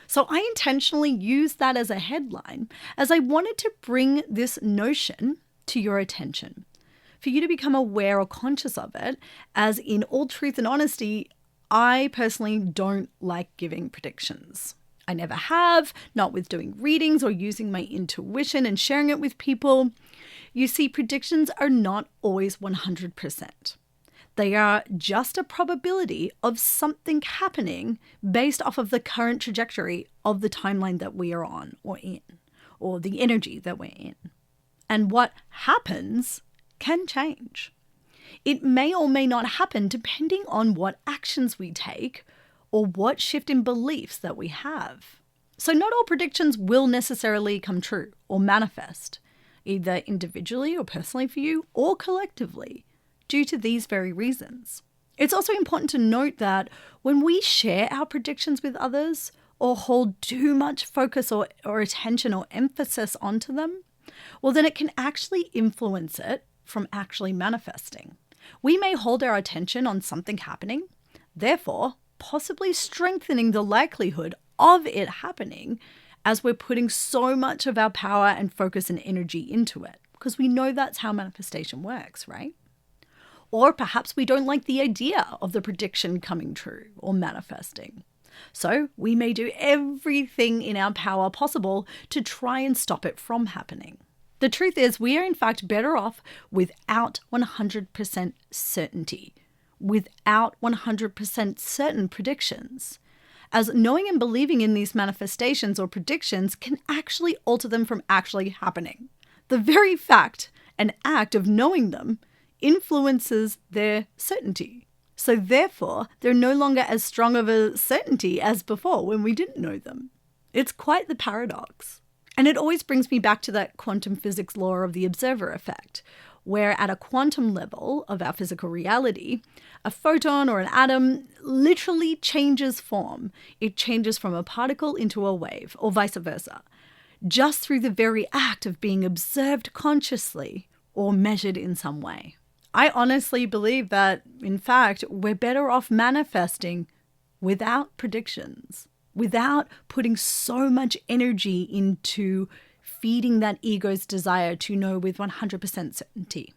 So I intentionally used that as a headline as I wanted to bring this notion to your attention, for you to become aware or conscious of it, as in all truth and honesty, I personally don't like giving predictions. I never have, not with doing readings or using my intuition and sharing it with people. You see, predictions are not always 100%. They are just a probability of something happening based off of the current trajectory of the timeline that we are on or in, or the energy that we're in. And what happens can change. It may or may not happen depending on what actions we take or what shift in beliefs that we have. So not all predictions will necessarily come true or manifest, either individually or personally for you, or collectively, due to these very reasons. It's also important to note that when we share our predictions with others or hold too much focus or attention or emphasis onto them, well, then it can actually influence it from actually manifesting. We may hold our attention on something happening, therefore possibly strengthening the likelihood of it happening as we're putting so much of our power and focus and energy into it, because we know that's how manifestation works, right? Or perhaps we don't like the idea of the prediction coming true or manifesting. So we may do everything in our power possible to try and stop it from happening. The truth is, we are in fact better off without 100% certainty, without 100% certain predictions, as knowing and believing in these manifestations or predictions can actually alter them from actually happening. The very fact and act of knowing them influences their certainty. So therefore, they're no longer as strong of a certainty as before when we didn't know them. It's quite the paradox. And it always brings me back to that quantum physics law of the observer effect, where at a quantum level of our physical reality, a photon or an atom literally changes form. It changes from a particle into a wave, or vice versa, just through the very act of being observed consciously or measured in some way. I honestly believe that, in fact, we're better off manifesting without predictions, without putting so much energy into feeding that ego's desire to know with 100% certainty.